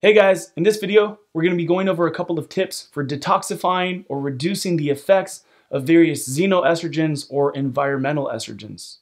Hey guys, in this video, we're going to be going over a couple of tips for detoxifying or reducing the effects of various xenoestrogens or environmental estrogens.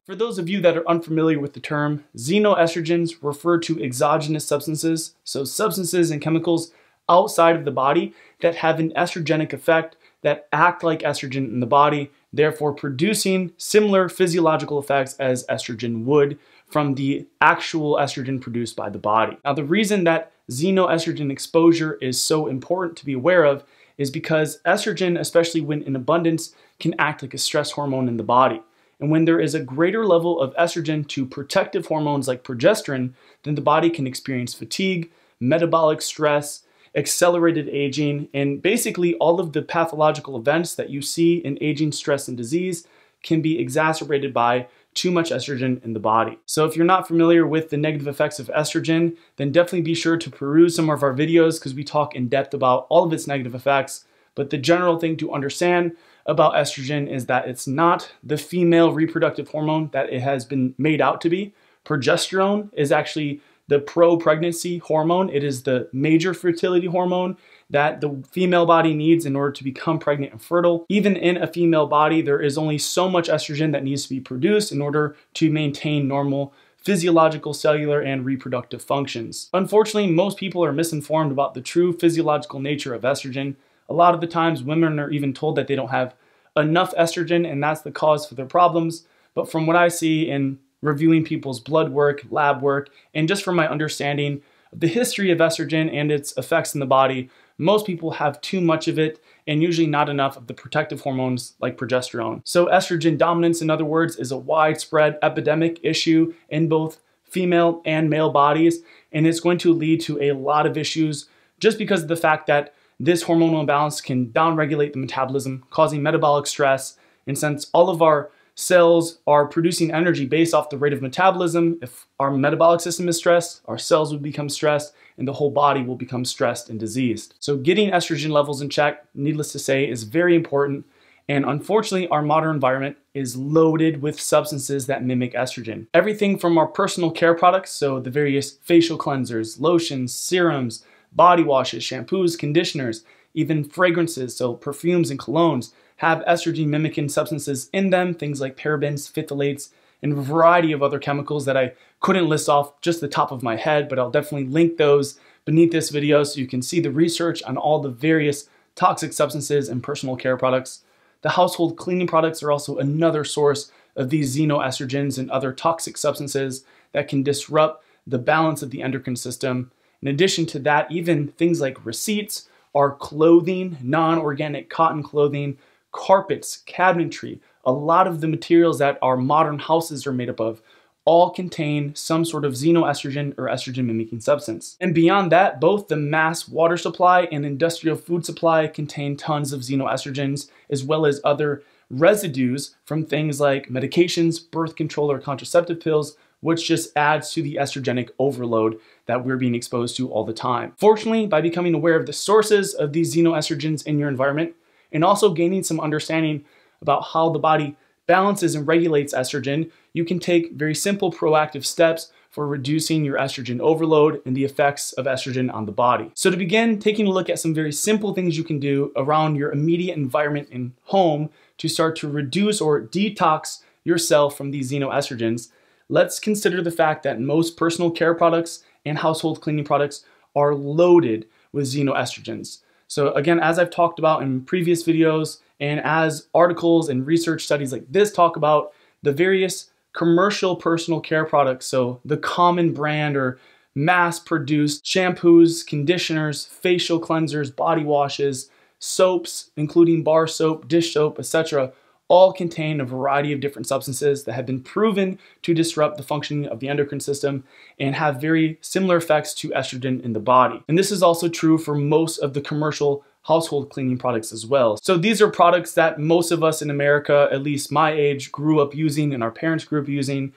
For those of you that are unfamiliar with the term, xenoestrogens refer to exogenous substances, so substances and chemicals outside of the body that have an estrogenic effect that act like estrogen in the body, therefore producing similar physiological effects as estrogen would from the actual estrogen produced by the body. Now, the reason that xenoestrogen exposure is so important to be aware of is because estrogen, especially when in abundance, can act like a stress hormone in the body. And when there is a greater level of estrogen to protective hormones like progesterone, then the body can experience fatigue, metabolic stress, accelerated aging, and basically all of the pathological events that you see in aging, stress, and disease can be exacerbated by too much estrogen in the body. So if you're not familiar with the negative effects of estrogen, then definitely be sure to peruse some of our videos because we talk in depth about all of its negative effects. But the general thing to understand about estrogen is that it's not the female reproductive hormone that it has been made out to be. Progesterone is actually the pro-pregnancy hormone. It is the major fertility hormone that the female body needs in order to become pregnant and fertile. Even in a female body, there is only so much estrogen that needs to be produced in order to maintain normal physiological, cellular, and reproductive functions. Unfortunately, most people are misinformed about the true physiological nature of estrogen. A lot of the times, women are even told that they don't have enough estrogen, and that's the cause for their problems. But from what I see in reviewing people's blood work, lab work, and just from my understanding of the history of estrogen and its effects in the body, most people have too much of it and usually not enough of the protective hormones like progesterone. So estrogen dominance, in other words, is a widespread epidemic issue in both female and male bodies, and it's going to lead to a lot of issues just because of the fact that this hormonal imbalance can downregulate the metabolism, causing metabolic stress. And since all of our cells are producing energy based off the rate of metabolism, if our metabolic system is stressed, our cells will become stressed and the whole body will become stressed and diseased. So getting estrogen levels in check, needless to say, is very important. And unfortunately, our modern environment is loaded with substances that mimic estrogen. Everything from our personal care products, so the various facial cleansers, lotions, serums, body washes, shampoos, conditioners, even fragrances, so perfumes and colognes, have estrogen mimicking substances in them, things like parabens, phthalates, and a variety of other chemicals that I couldn't list off just the top of my head, but I'll definitely link those beneath this video so you can see the research on all the various toxic substances and personal care products. The household cleaning products are also another source of these xenoestrogens and other toxic substances that can disrupt the balance of the endocrine system. In addition to that, even things like receipts, our clothing, non-organic cotton clothing, carpets, cabinetry, a lot of the materials that our modern houses are made up of all contain some sort of xenoestrogen or estrogen mimicking substance. And beyond that, both the mass water supply and industrial food supply contain tons of xenoestrogens, as well as other residues from things like medications, birth control, or contraceptive pills, which just adds to the estrogenic overload that we're being exposed to all the time. Fortunately, by becoming aware of the sources of these xenoestrogens in your environment, and also gaining some understanding about how the body balances and regulates estrogen, you can take very simple proactive steps for reducing your estrogen overload and the effects of estrogen on the body. So to begin, taking a look at some very simple things you can do around your immediate environment and home to start to reduce or detox yourself from these xenoestrogens, let's consider the fact that most personal care products and household cleaning products are loaded with xenoestrogens. So again, as I've talked about in previous videos, and as articles and research studies like this talk about, the various commercial personal care products, so the common brand or mass-produced shampoos, conditioners, facial cleansers, body washes, soaps, including bar soap, dish soap, etc., all contain a variety of different substances that have been proven to disrupt the functioning of the endocrine system and have very similar effects to estrogen in the body. And this is also true for most of the commercial household cleaning products as well. So these are products that most of us in America, at least my age, grew up using and our parents grew up using.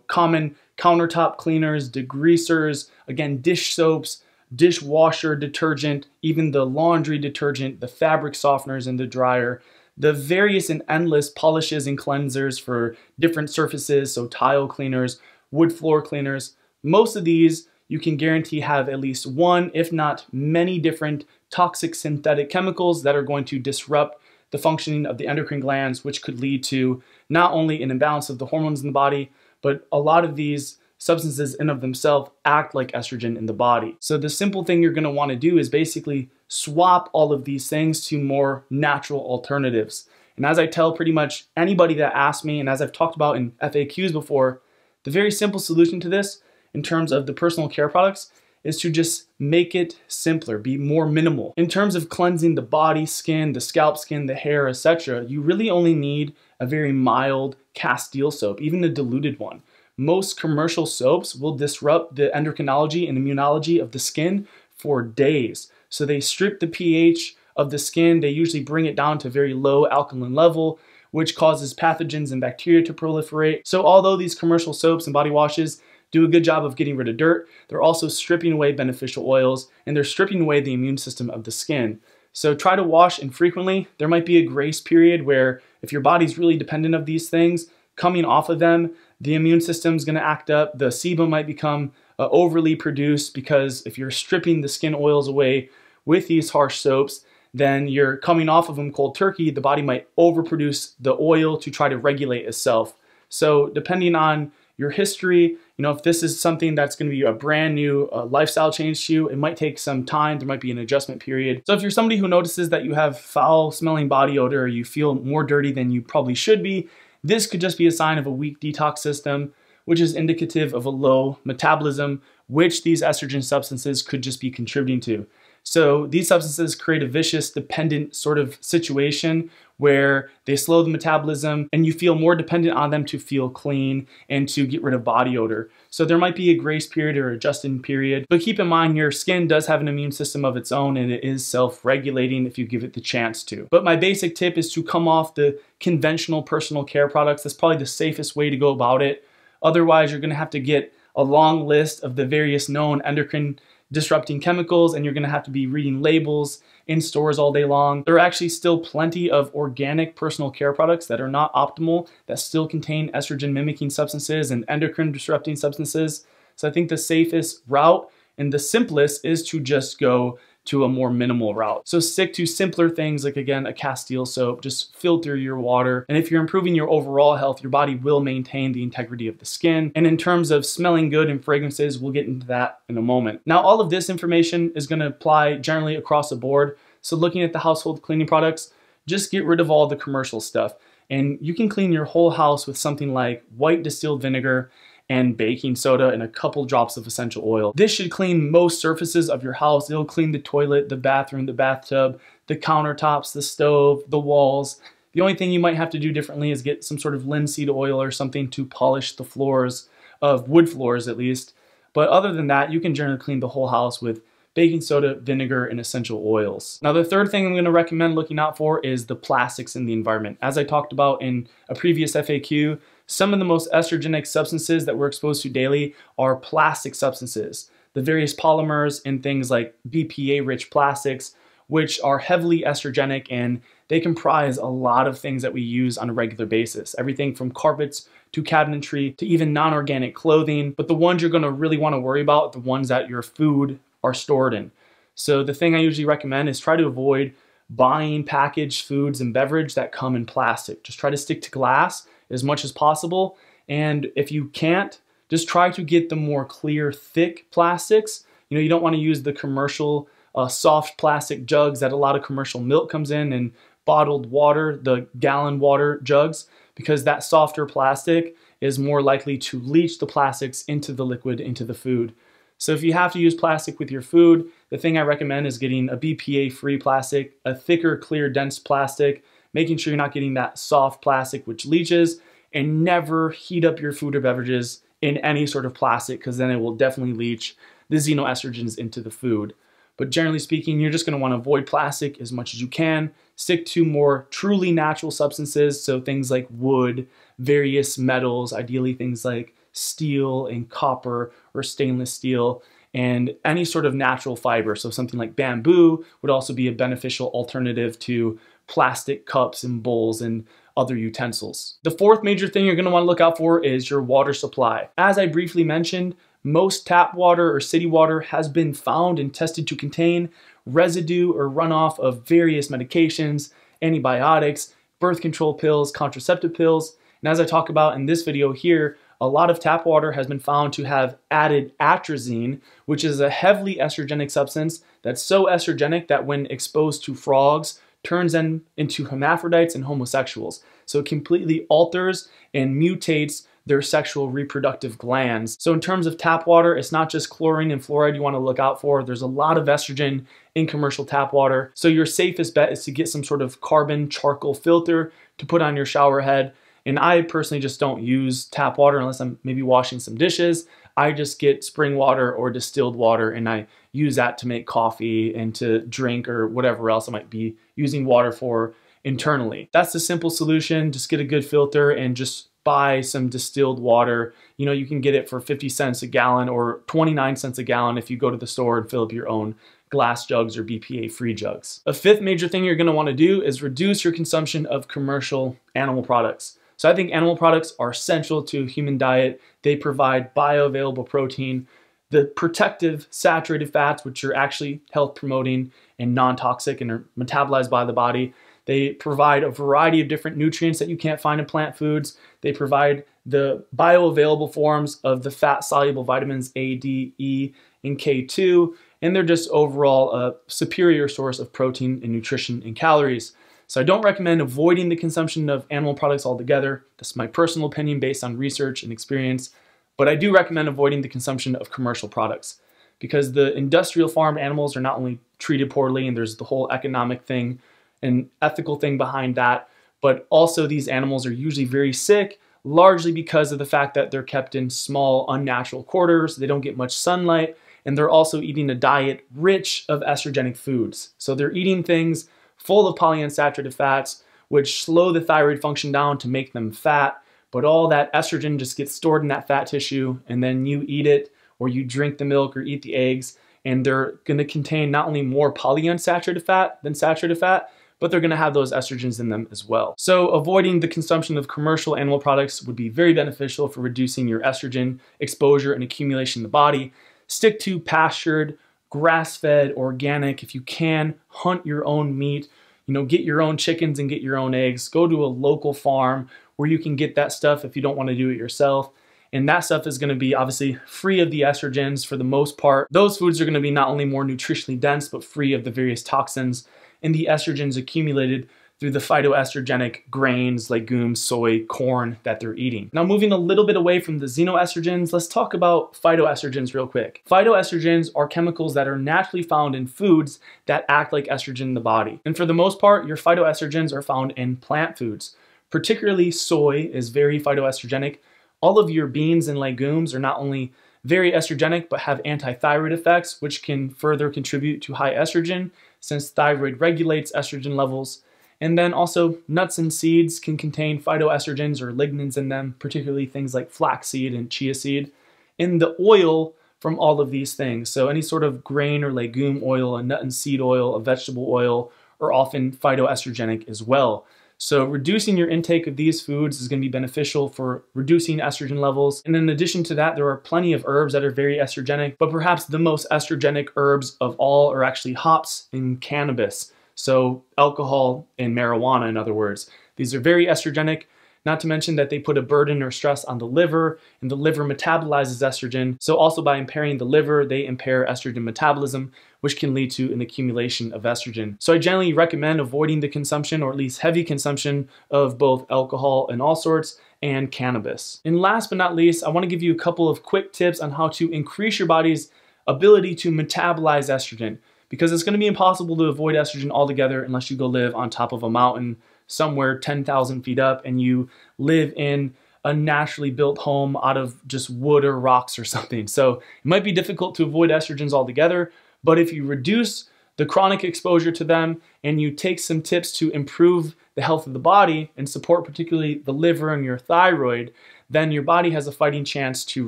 Common countertop cleaners, degreasers, again, dish soaps, dishwasher detergent, even the laundry detergent, the fabric softeners in the dryer, the various and endless polishes and cleansers for different surfaces, so tile cleaners, wood floor cleaners. Most of these you can guarantee have at least one, if not many different toxic synthetic chemicals that are going to disrupt the functioning of the endocrine glands, which could lead to not only an imbalance of the hormones in the body, but a lot of these substances in of themselves act like estrogen in the body. So the simple thing you're going to want to do is basically swap all of these things to more natural alternatives. And as I tell pretty much anybody that asks me, and as I've talked about in FAQs before, the very simple solution to this in terms of the personal care products is to just make it simpler, be more minimal. In terms of cleansing the body, skin, the scalp skin, the hair, etc., you really only need a very mild Castile soap, even a diluted one. Most commercial soaps will disrupt the endocrinology and immunology of the skin for days. So they strip the pH of the skin, they usually bring it down to a very low alkaline level, which causes pathogens and bacteria to proliferate. So although these commercial soaps and body washes do a good job of getting rid of dirt, they're also stripping away beneficial oils, and they're stripping away the immune system of the skin. So try to wash infrequently. There might be a grace period where if your body's really dependent of these things, coming off of them, the immune system's gonna act up, the sebum might become overly produced, because if you're stripping the skin oils away with these harsh soaps, then you're coming off of them cold turkey, the body might overproduce the oil to try to regulate itself. So depending on your history, if this is something that's going to be a brand new lifestyle change to you, it might take some time. There might be an adjustment period. So if you're somebody who notices that you have foul smelling body odor, or you feel more dirty than you probably should be, this could just be a sign of a weak detox system, which is indicative of a low metabolism, which these estrogen substances could just be contributing to. So these substances create a vicious dependent sort of situation where they slow the metabolism and you feel more dependent on them to feel clean and to get rid of body odor. So there might be a grace period or adjusting period, but keep in mind your skin does have an immune system of its own, and it is self-regulating if you give it the chance to. But my basic tip is to come off the conventional personal care products. That's probably the safest way to go about it. Otherwise, you're gonna have to get a long list of the various known endocrine disrupting chemicals, and you're gonna have to be reading labels in stores all day long. There are actually still plenty of organic personal care products that are not optimal, that still contain estrogen mimicking substances and endocrine disrupting substances. So I think the safest route and the simplest is to just go to a more minimal route. So stick to simpler things like, again, a Castile soap, just filter your water. And if you're improving your overall health, your body will maintain the integrity of the skin. And in terms of smelling good and fragrances, we'll get into that in a moment. Now, all of this information is gonna apply generally across the board. So looking at the household cleaning products, just get rid of all the commercial stuff. And you can clean your whole house with something like white distilled vinegar and baking soda and a couple drops of essential oil. This should clean most surfaces of your house. It'll clean the toilet, the bathroom, the bathtub, the countertops, the stove, the walls. The only thing you might have to do differently is get some sort of linseed oil or something to polish the floors of wood floors at least. But other than that, you can generally clean the whole house with baking soda, vinegar, and essential oils. Now, the third thing I'm going to recommend looking out for is the plastics in the environment. As I talked about in a previous FAQ, some of the most estrogenic substances that we're exposed to daily are plastic substances. The various polymers and things like BPA-rich plastics, which are heavily estrogenic, and they comprise a lot of things that we use on a regular basis. Everything from carpets to cabinetry to even non-organic clothing. But the ones you're going to really want to worry about are the ones that your food are stored in. So the thing I usually recommend is try to avoid buying packaged foods and beverage that come in plastic. Just try to stick to glass as much as possible. And if you can't, just try to get the more clear, thick plastics. You don't want to use the commercial soft plastic jugs that a lot of commercial milk comes in, and bottled water, the gallon water jugs, because that softer plastic is more likely to leach the plastics into the liquid, into the food. So if you have to use plastic with your food, the thing I recommend is getting a BPA-free plastic, a thicker, clear, dense plastic, making sure you're not getting that soft plastic which leaches, and never heat up your food or beverages in any sort of plastic, because then it will definitely leach the xenoestrogens into the food. But generally speaking, you're just going to want to avoid plastic as much as you can. Stick to more truly natural substances, so things like wood, various metals, ideally things like steel and copper or stainless steel, and any sort of natural fiber. So something like bamboo would also be a beneficial alternative to plastic cups and bowls and other utensils. The fourth major thing you're going to want to look out for is your water supply. As I briefly mentioned, most tap water or city water has been found and tested to contain residue or runoff of various medications, antibiotics, birth control pills, contraceptive pills. And as I talk about in this video here, a lot of tap water has been found to have added atrazine, which is a heavily estrogenic substance that's so estrogenic that when exposed to frogs, turns them into hermaphrodites and homosexuals. So it completely alters and mutates their sexual reproductive glands. So in terms of tap water, it's not just chlorine and fluoride you want to look out for. There's a lot of estrogen in commercial tap water. So your safest bet is to get some sort of carbon charcoal filter to put on your shower head. And I personally just don't use tap water unless I'm maybe washing some dishes. I just get spring water or distilled water and I use that to make coffee and to drink or whatever else I might be using water for internally. That's the simple solution. Just get a good filter and just buy some distilled water. You know, you can get it for 50 cents a gallon or 29 cents a gallon if you go to the store and fill up your own glass jugs or BPA-free jugs. A fifth major thing you're going to want to do is reduce your consumption of commercial animal products. So I think animal products are essential to human diet. They provide bioavailable protein, the protective saturated fats, which are actually health promoting and non-toxic and are metabolized by the body. They provide a variety of different nutrients that you can't find in plant foods. They provide the bioavailable forms of the fat-soluble vitamins A, D, E, and K2, and they're just overall a superior source of protein and nutrition and calories. So I don't recommend avoiding the consumption of animal products altogether. That's my personal opinion based on research and experience. But I do recommend avoiding the consumption of commercial products because the industrial farmed animals are not only treated poorly, and there's the whole economic thing and ethical thing behind that, but also these animals are usually very sick, largely because of the fact that they're kept in small, unnatural quarters. They don't get much sunlight, and they're also eating a diet rich of estrogenic foods. So they're eating things full of polyunsaturated fats, which slow the thyroid function down to make them fat, but all that estrogen just gets stored in that fat tissue, and then you eat it, or you drink the milk or eat the eggs, and they're gonna contain not only more polyunsaturated fat than saturated fat, but they're gonna have those estrogens in them as well. So avoiding the consumption of commercial animal products would be very beneficial for reducing your estrogen exposure and accumulation in the body. Stick to pastured, grass-fed, organic. If you can, hunt your own meat. You know, get your own chickens and get your own eggs. Go to a local farm where you can get that stuff if you don't want to do it yourself. And that stuff is going to be obviously free of the estrogens for the most part. Those foods are going to be not only more nutritionally dense, but free of the various toxins and the estrogens accumulated through the phytoestrogenic grains, legumes, soy, corn that they're eating. Now moving a little bit away from the xenoestrogens, let's talk about phytoestrogens real quick. Phytoestrogens are chemicals that are naturally found in foods that act like estrogen in the body. And for the most part, your phytoestrogens are found in plant foods. Particularly soy is very phytoestrogenic. All of your beans and legumes are not only very estrogenic, but have anti-thyroid effects, which can further contribute to high estrogen, since thyroid regulates estrogen levels. And then also nuts and seeds can contain phytoestrogens or lignans in them, particularly things like flaxseed and chia seed. And the oil from all of these things, so any sort of grain or legume oil, a nut and seed oil, a vegetable oil, are often phytoestrogenic as well. So reducing your intake of these foods is going to be beneficial for reducing estrogen levels. And in addition to that, there are plenty of herbs that are very estrogenic, but perhaps the most estrogenic herbs of all are actually hops and cannabis. So alcohol and marijuana, in other words. These are very estrogenic, not to mention that they put a burden or stress on the liver, and the liver metabolizes estrogen. So also by impairing the liver, they impair estrogen metabolism, which can lead to an accumulation of estrogen. So I generally recommend avoiding the consumption, or at least heavy consumption, of both alcohol and all sorts and cannabis. And last but not least, I want to give you a couple of quick tips on how to increase your body's ability to metabolize estrogen, because it's going to be impossible to avoid estrogen altogether unless you go live on top of a mountain somewhere 10,000 feet up and you live in a naturally built home out of just wood or rocks or something. So it might be difficult to avoid estrogens altogether, but if you reduce the chronic exposure to them and you take some tips to improve the health of the body and support particularly the liver and your thyroid, then your body has a fighting chance to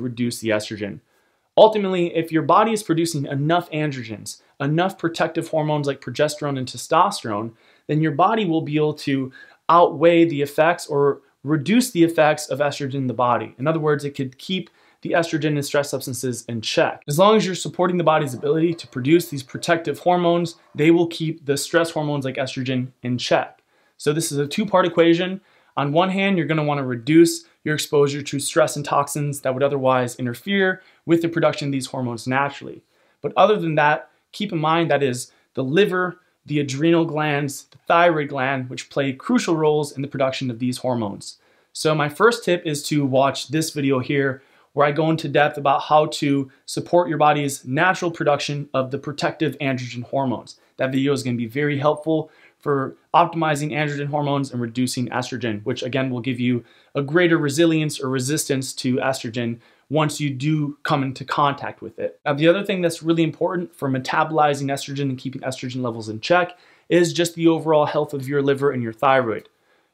reduce the estrogen. Ultimately, if your body is producing enough androgens, enough protective hormones like progesterone and testosterone, then your body will be able to outweigh the effects or reduce the effects of estrogen in the body. In other words, it could keep the estrogen and stress substances in check. As long as you're supporting the body's ability to produce these protective hormones, they will keep the stress hormones like estrogen in check. So this is a two-part equation. On one hand, you're going to want to reduce your exposure to stress and toxins that would otherwise interfere with the production of these hormones naturally. But other than that, keep in mind that is the liver, the adrenal glands, the thyroid gland, which play crucial roles in the production of these hormones. So my first tip is to watch this video here, where I go into depth about how to support your body's natural production of the protective androgen hormones. That video is going to be very helpful for optimizing androgen hormones and reducing estrogen, which again will give you a greater resilience or resistance to estrogen once you do come into contact with it. Now, the other thing that's really important for metabolizing estrogen and keeping estrogen levels in check is just the overall health of your liver and your thyroid.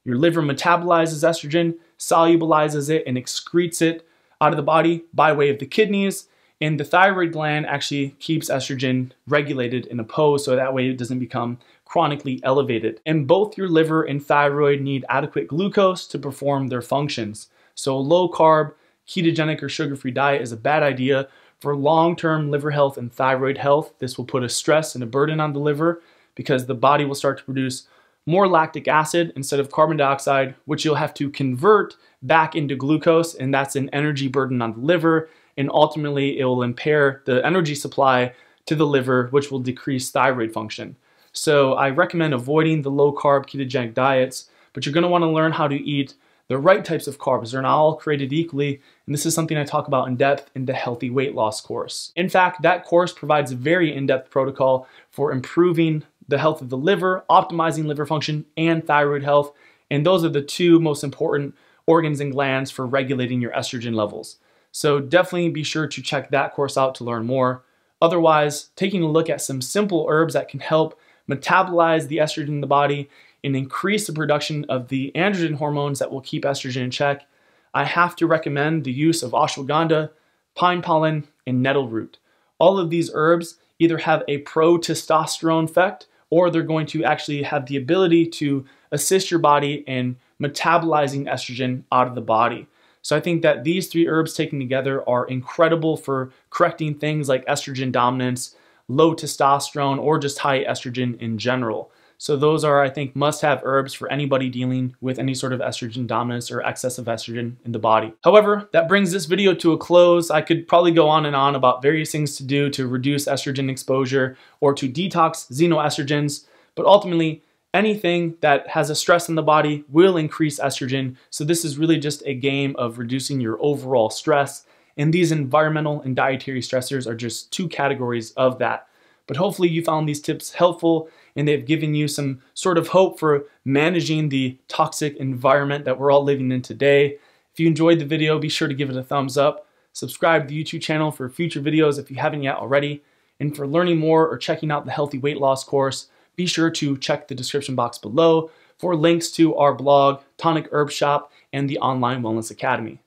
Your liver metabolizes estrogen, solubilizes it, and excretes it out of the body by way of the kidneys, and the thyroid gland actually keeps estrogen regulated and opposed so that way it doesn't become chronically elevated. And both your liver and thyroid need adequate glucose to perform their functions. So a low carb, ketogenic, or sugar-free diet is a bad idea for long-term liver health and thyroid health. This will put a stress and a burden on the liver because the body will start to produce more lactic acid instead of carbon dioxide, which you'll have to convert back into glucose, and that's an energy burden on the liver, and ultimately it will impair the energy supply to the liver, which will decrease thyroid function. So I recommend avoiding the low-carb ketogenic diets, but you're going to want to learn how to eat the right types of carbs. They're not all created equally, and this is something I talk about in depth in the Healthy Weight Loss course. In fact, that course provides a very in-depth protocol for improving the health of the liver, optimizing liver function, and thyroid health, and those are the two most important organs and glands for regulating your estrogen levels. So definitely be sure to check that course out to learn more. Otherwise, taking a look at some simple herbs that can help metabolize the estrogen in the body and increase the production of the androgen hormones that will keep estrogen in check, I have to recommend the use of ashwagandha, pine pollen, and nettle root. All of these herbs either have a pro-testosterone effect or they're going to actually have the ability to assist your body in metabolizing estrogen out of the body. So I think that these three herbs taken together are incredible for correcting things like estrogen dominance, low testosterone, or just high estrogen in general. So those are, I think, must-have herbs for anybody dealing with any sort of estrogen dominance or excess of estrogen in the body. However, that brings this video to a close. I could probably go on and on about various things to do to reduce estrogen exposure or to detox xenoestrogens, but ultimately, anything that has a stress in the body will increase estrogen. So this is really just a game of reducing your overall stress. And these environmental and dietary stressors are just two categories of that. But hopefully you found these tips helpful and they've given you some sort of hope for managing the toxic environment that we're all living in today. If you enjoyed the video, be sure to give it a thumbs up. Subscribe to the YouTube channel for future videos if you haven't yet already. And for learning more or checking out the Healthy Weight Loss course, be sure to check the description box below for links to our blog, Tonic Herb Shop, and the Online Wellness Academy.